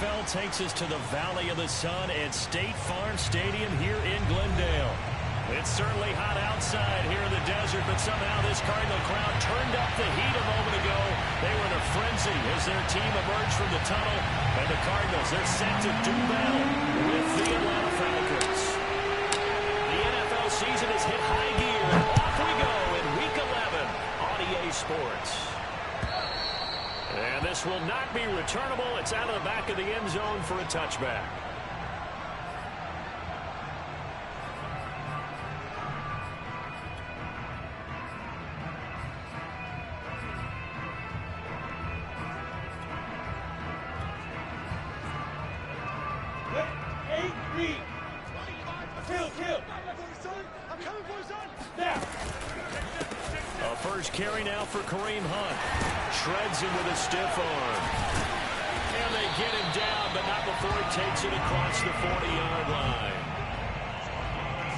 NFL takes us to the Valley of the Sun at State Farm Stadium here in Glendale. It's certainly hot outside here in the desert, but somehow this Cardinal crowd turned up the heat a moment ago. They were in a frenzy as their team emerged from the tunnel, and the Cardinals, they're set to do battle with the Atlanta Falcons. The NFL season has hit high gear, and off we go in Week 11 on EA Sports. And this will not be returnable. It's out of the back of the end zone for a touchback. A first carry now for Kareem Hunt. Shreds him with a stiff arm. And they get him down, but not before he takes it across the 40-yard line.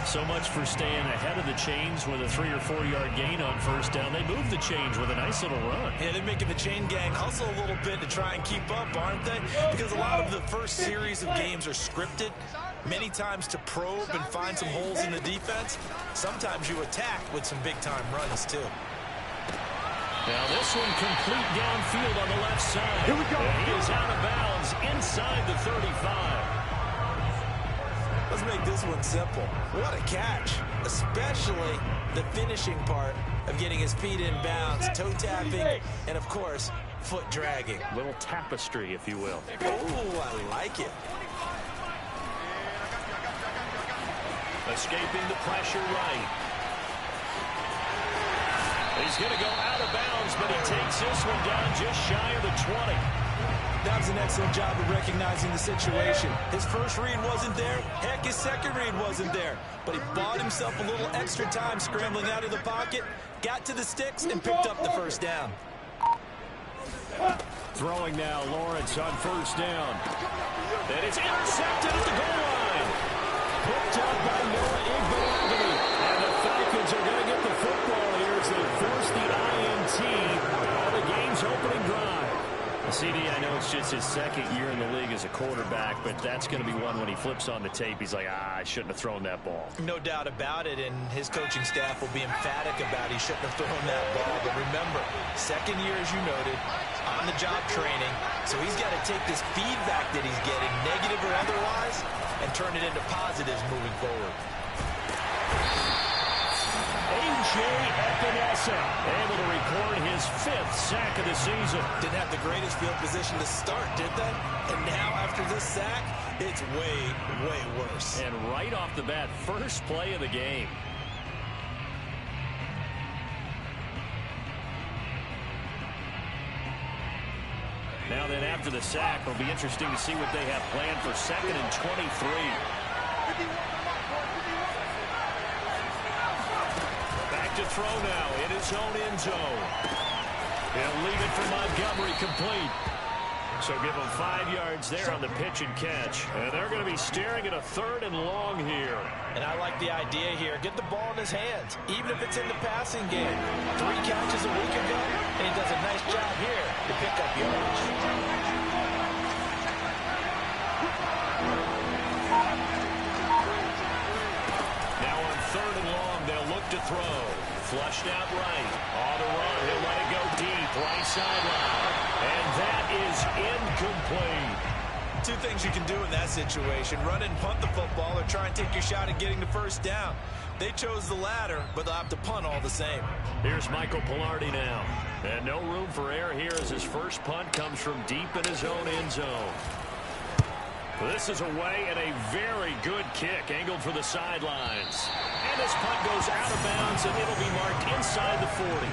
So much for staying ahead of the chains with a 3- or 4-yard gain on first down. They move the chains with a nice little run. Yeah, they're making the chain gang hustle a little bit to try and keep up, aren't they? Because a lot of the first series of games are scripted, many times to probe and find some holes in the defense. Sometimes you attack with some big-time runs, too. Now this one complete downfield on the left side. Here we go. And he is out of bounds inside the 35. Let's make this one simple. What a catch, especially the finishing part of getting his feet in bounds, toe tapping, and of course, foot dragging. Little tapestry, if you will. Oh, I like it. Escaping the pressure right. He's going to go out of bounds, but he takes this one down just shy of the 20. That was an excellent job of recognizing the situation. His first read wasn't there. Heck, his second read wasn't there. But he bought himself a little extra time scrambling out of the pocket, got to the sticks, and picked up the first down. Throwing now, Lawrence on first down. And it's intercepted at the goal line. Picked up by Noah Igbenogany. And the Falcons are going to get the football here as they force the INT on the game's opening drive. CD, I know it's just his second year in the league as a quarterback, but that's going to be one when he flips on the tape. He's like, I shouldn't have thrown that ball. No doubt about it, and his coaching staff will be emphatic about he shouldn't have thrown that ball. But remember, second year, as you noted, on-the-job training, so he's got to take this feedback that he's getting, negative or otherwise, and turn it into positives moving forward. A.J. Epinesa able to record his 5th sack of the season. Didn't have the greatest field position to start, did they? And now, after this sack, it's way, way worse. And right off the bat, first play of the game. Now then, after the sack, it'll be interesting to see what they have planned for 2nd and 23. Back to throw now in his own end zone. He'll leave it for Montgomery complete. So give him 5 yards there on the pitch and catch. And they're going to be staring at a 3rd and long here. And I like the idea here. Get the ball in his hands, even if it's in the passing game. 3 catches a week ago, and he does a nice job here to pick up yards. Now on 3rd and long, they'll look to throw. Flushed out right. On the run, he'll let it go deep. Right sideline. And that is incomplete. 2 things you can do in that situation. Run and punt the football or try and take your shot at getting the first down. They chose the latter, but they'll have to punt all the same. Here's Michael Pilardi now. And no room for error here as his first punt comes from deep in his own end zone. This is away and a very good kick angled for the sidelines. And this punt goes out of bounds, and it'll be marked inside the 40.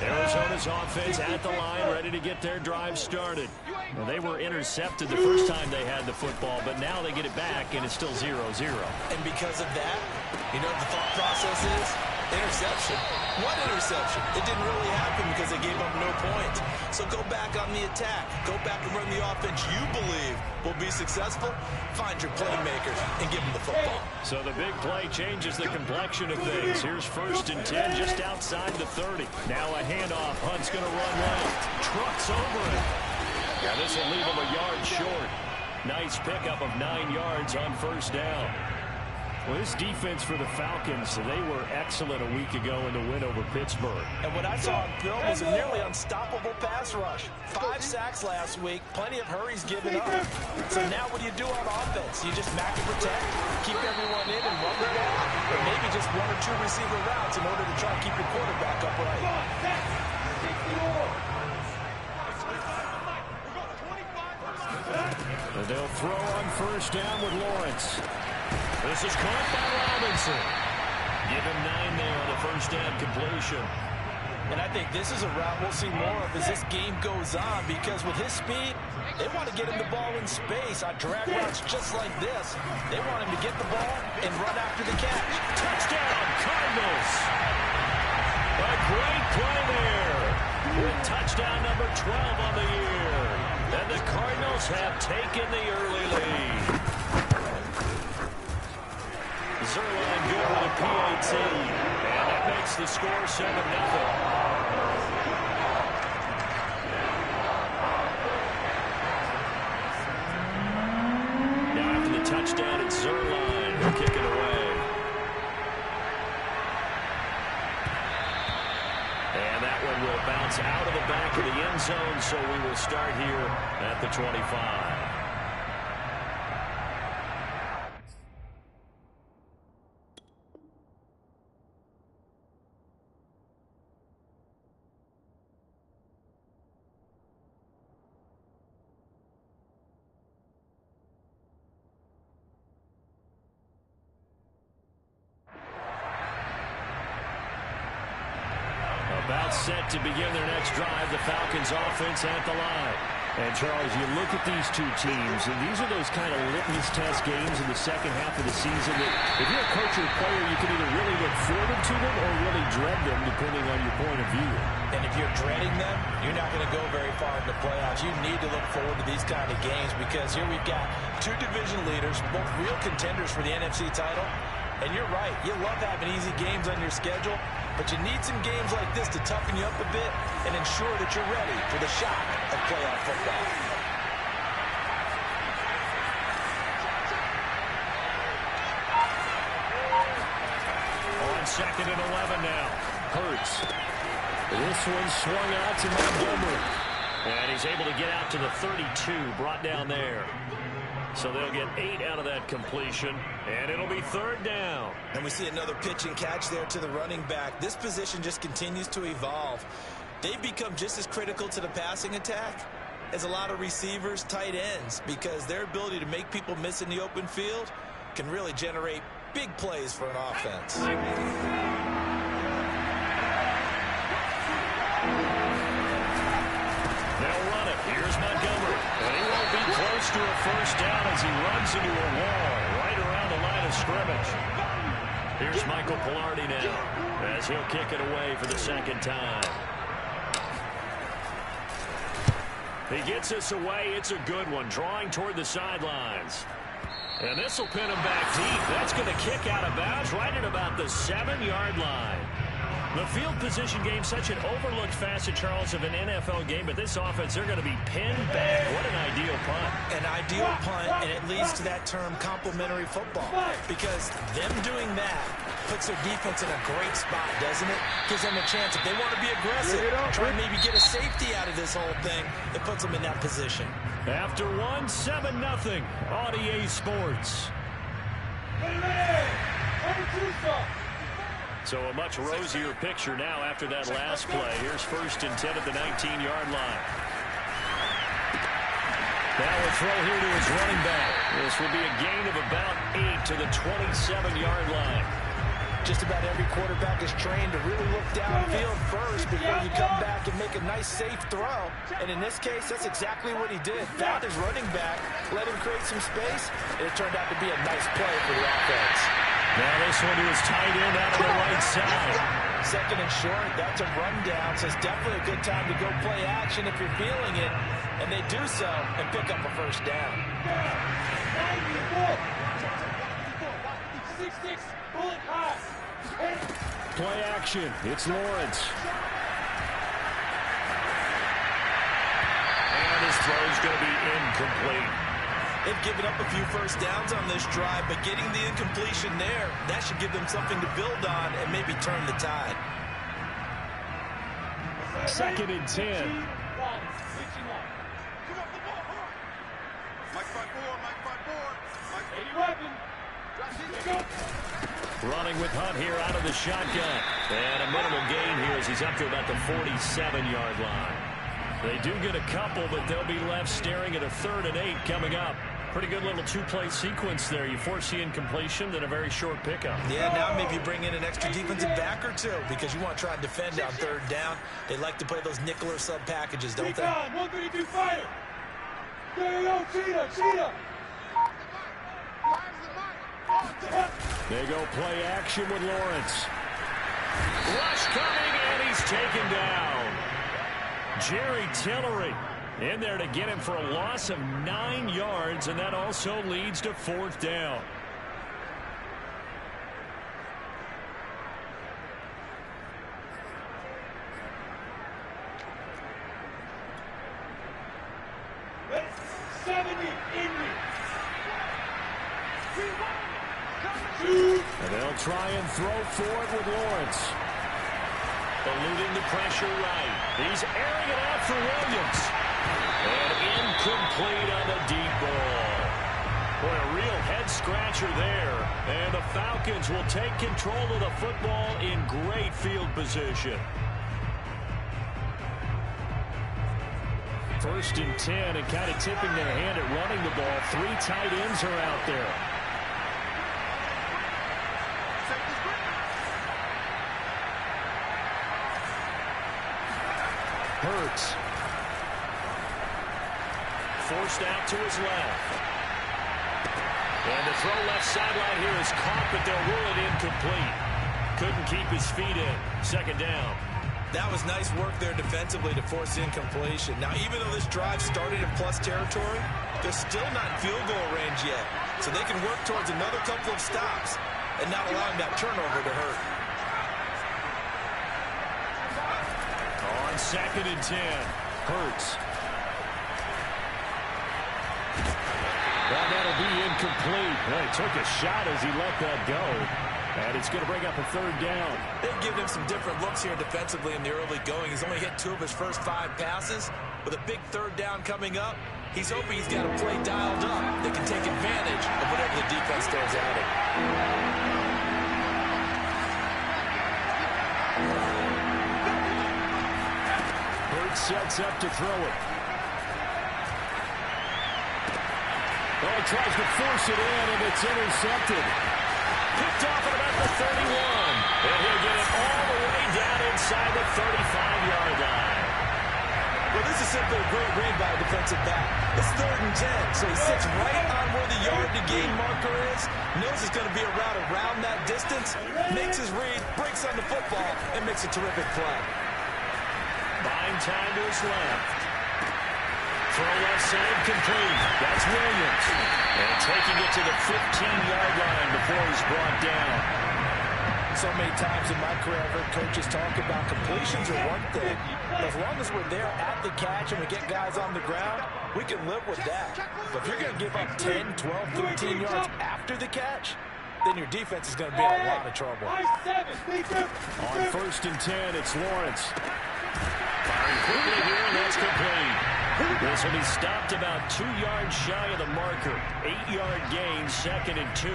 Arizona's offense at the line, ready to get their drive started. Well, they were intercepted the first time they had the football, but now they get it back, and it's still 0-0. And because of that, you know what the thought process is? Interception? What interception? It didn't really happen because they gave up no points. So go back on the attack. Go back and run the offense you believe will be successful. Find your playmakers and give them the football. So the big play changes the complexion of things. Here's 1st and 10 just outside the 30. Now a handoff. Hunt's going to run left. Trucks over it. Yeah, this will leave him a yard short. Nice pickup of 9 yards on 1st down. Well, this defense for the Falcons, they were excellent a week ago in the win over Pittsburgh. And what I saw on film was a nearly unstoppable pass rush. 5 sacks last week, plenty of hurries given up. So now what do you do on offense? You just match and protect, keep everyone in and run the ball, or maybe just 1 or 2 receiver routes in order to try to keep your quarterback upright. And they'll throw on 1st down with Lawrence. This is caught by Robinson. Give him 9 there on the 1st down completion. And I think this is a route we'll see more of as this game goes on, because with his speed, they want to get him the ball in space on drag routes just like this. They want him to get the ball and run after the catch. Touchdown, Cardinals! A great play there with touchdown number 12 on the year. And the Cardinals have taken the early lead. Zerline good with a PAT, and that makes the score 7-0. Now after the touchdown, it's Zerline who'll kick it away. And that one will bounce out of the back of the end zone, so we will start here at the 25. About set to begin their next drive, the Falcons offense at the line. And, Charles, you look at these two teams, and these are those kind of litmus test games in the second half of the season that if you're a coach or a player, you can either really look forward to them or really dread them, depending on your point of view. And if you're dreading them, you're not going to go very far in the playoffs. You need to look forward to these kind of games, because here we've got 2 division leaders, both real contenders for the NFC title. And you're right, you love having easy games on your schedule, but you need some games like this to toughen you up a bit and ensure that you're ready for the shock of playoff football. On 2nd and 11 now. Hurts. This one swung out to Montgomery. And he's able to get out to the 32, brought down there. So they'll get 8 out of that completion, and it'll be 3rd down. And we see another pitch and catch there to the running back. This position just continues to evolve. They've become just as critical to the passing attack as a lot of receivers, tight ends, because their ability to make people miss in the open field can really generate big plays for an offense. They'll run it. Here's Montgomery. And he won't be close to a 1st down as he runs into a wall right around the line of scrimmage. Here's Michael Pilardi now as he'll kick it away for the 2nd time. He gets us away. It's a good one, drawing toward the sidelines. And this will pin him back deep. That's going to kick out of bounds right at about the 7-yard line. The field position game, such an overlooked facet, Charles, of an NFL game, but this offense, they're going to be pinned back. What an ideal punt. An ideal punt, and it leads to that term complementary football, because them doing that puts their defense in a great spot, doesn't it? Gives them a chance. If they want to be aggressive, try and maybe get a safety out of this whole thing, it puts them in that position. After 7-0 on EA Sports. So a much rosier picture now after that last play. Here's 1st and 10 at the 19-yard line. Now a throw here to his running back. This will be a gain of about 8 to the 27-yard line. Just about every quarterback is trained to really look downfield first before you come back and make a nice, safe throw. And in this case, that's exactly what he did. Found his running back, let him create some space, and it turned out to be a nice play for the offense. Now this one to his tight end out on the right side. Second and short, that's a rundown, so it's definitely a good time to go play action if you're feeling it. And they do so and pick up a first down. Play action. It's Lawrence. And his throw is going to be incomplete. They've given up a few first downs on this drive, but getting the incompletion there, that should give them something to build on and maybe turn the tide. 2nd and 10. Running with Hunt here out of the shotgun. And a minimal gain here as he's up to about the 47-yard line. They do get a couple, but they'll be left staring at a 3rd and 8 coming up. Pretty good little two-play sequence there. You force the incompletion, then a very short pickup. Yeah, now maybe bring in an extra defensive back or two because you want to try and defend on 3rd down. They like to play those nickel or sub packages, don't they? 132 fire. Yo, cheetah. They go play action with Lawrence. Rush coming, and he's taken down. Jerry Tillery in there to get him for a loss of 9 yards, and that also leads to 4th down. And they'll try and throw forward with Lawrence. Eluding the pressure right. He's airing it out for Williams. And incomplete on the deep ball. Boy, a real head-scratcher there. And the Falcons will take control of the football in great field position. 1st and 10, and kind of tipping their hand at running the ball. 3 tight ends are out there. Hurts. Forced out to his left. And the throw left sideline here is caught, but they'll rule it incomplete. Couldn't keep his feet in. 2nd down. That was nice work there defensively to force the incompletion. Now, even though this drive started in plus territory, they're still not in field goal range yet. So they can work towards another couple of stops and not allowing that turnover to hurt. On 2nd and 10, Hurts. Well, that'll be incomplete. Well, he took a shot as he let that go. And it's going to bring up a 3rd down. They've given him some different looks here defensively in the early going. He's only hit 2 of his first 5 passes. With a big 3rd down coming up, he's hoping he's got a play dialed up that can take advantage of whatever the defense throws at him. Hurts sets up to throw it. Well, he tries to force it in, and it's intercepted. Picked off at about the 31. And he'll get it all the way down inside the 35-yard line. Well, this is simply a great read by a defensive back. It's 3rd and 10, so he sits right on where the yard-to-gain marker is, knows it's going to be a route around that distance, makes his read, breaks on the football, and makes a terrific play. Buying time to his left. Throw left side complete. That's Williams. And taking it to the 15-yard line before he's brought down. So many times in my career, I've heard coaches talk about completions are one thing. But as long as we're there at the catch and we get guys on the ground, we can live with that. But if you're going to give up 10, 12, 13 yards after the catch, then your defense is going to be in a lot of trouble. On 1st and 10, it's Lawrence. Firing quickly here, and that's complete. This will be stopped about 2 yards shy of the marker. 8-yard gain, 2nd and 2.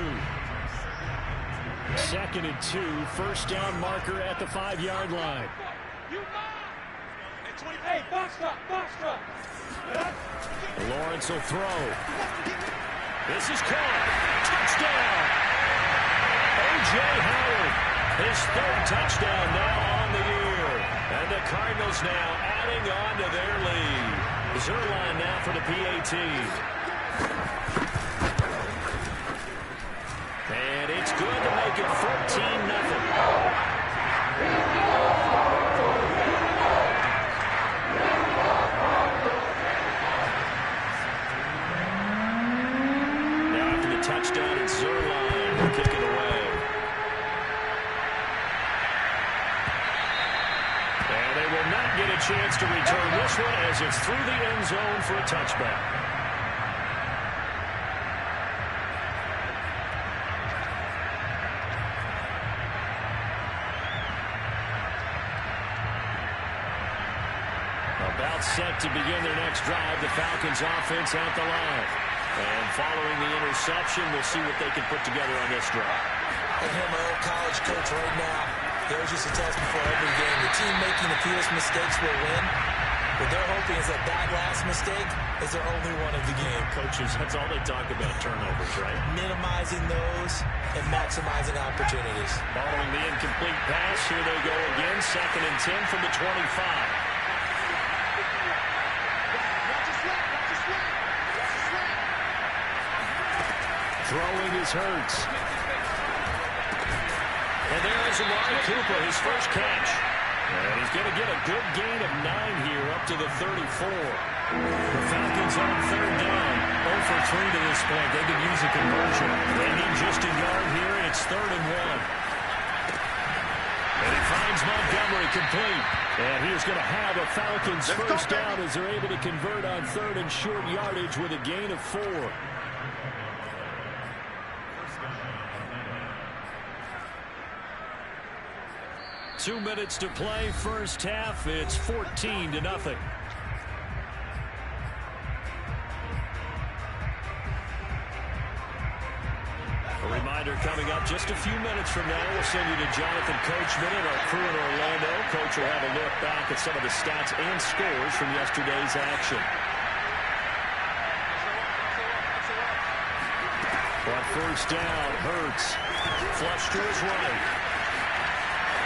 2nd and 2, 1st down marker at the 5-yard line. Hey, box drop. Lawrence will throw. This is caught. Touchdown. O.J. Howard, his 3rd touchdown now on the year. And the Cardinals now adding on to their lead. Zerline now for the PAT. And it's good to make make it 14-0. Touchdown at Zerline will kick it away. And they will not get a chance to return this one as it's through the end zone for a touchback. About set to begin their next drive, the Falcons offense at the line. And following the interception, we'll see what they can put together on this drive. I hear my old college coach right now. He always used to tell us before every game, the team making the fewest mistakes will win. What they're hoping is that last mistake is their only one of the game. Coaches, that's all they talk about, turnovers, right? Minimizing those and maximizing opportunities. Following the incomplete pass, here they go again. 2nd and 10 from the 25. Throwing is Hurts. And there is Amari Cooper, his first catch. And he's going to get a good gain of 9 here up to the 34. The Falcons on 3rd down. 0 for 3 to this point. They can use a conversion. They need just a yard here, and it's 3rd and 1. And he finds Montgomery complete. And he's going to have a Falcons first down as they're able to convert on 3rd and short yardage with a gain of 4. 2 minutes to play, first half. It's 14-0. A reminder coming up just a few minutes from now. We'll send you to Jonathan Coachman and our crew in Orlando. Coach will have a look back at some of the stats and scores from yesterday's action. On first down, Hurts. Flush to his right.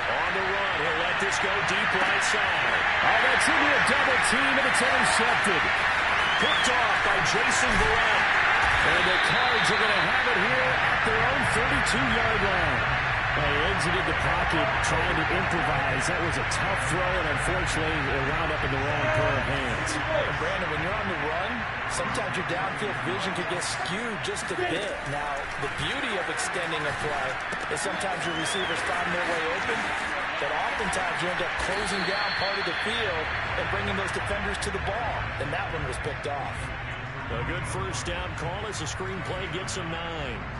On the run, he'll let this go deep right side. Oh, that's into a double team, and it's intercepted. Picked off by Jason Verrett. And the Cards are going to have it here at their own 32-yard line. They exited the pocket trying to improvise. That was a tough throw, and unfortunately, it wound up in the wrong pair of hands. And Brandon, when you're on the run, sometimes your downfield vision can get skewed just a bit. Now, the beauty of extending a play is sometimes your receivers find their way open, but oftentimes you end up closing down part of the field and bringing those defenders to the ball, and that one was picked off. A good first down call as the screen play gets them 9.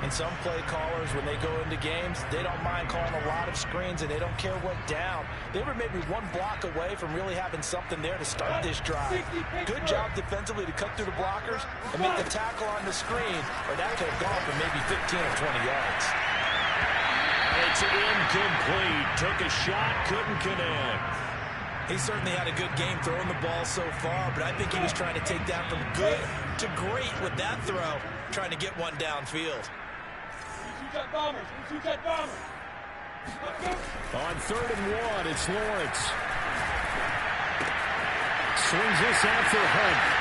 And some play callers, when they go into games, they don't mind calling a lot of screens, and they don't care what down. They were maybe one block away from really having something there to start this drive. Good job defensively to cut through the blockers and make the tackle on the screen, or that could have gone for maybe 15 or 20 yards. It's incomplete. Took a shot, couldn't connect. He certainly had a good game throwing the ball so far, but I think he was trying to take down from good to great with that throw, trying to get one downfield. On 3rd and 1, it's Lawrence. Swings this out for Hunt.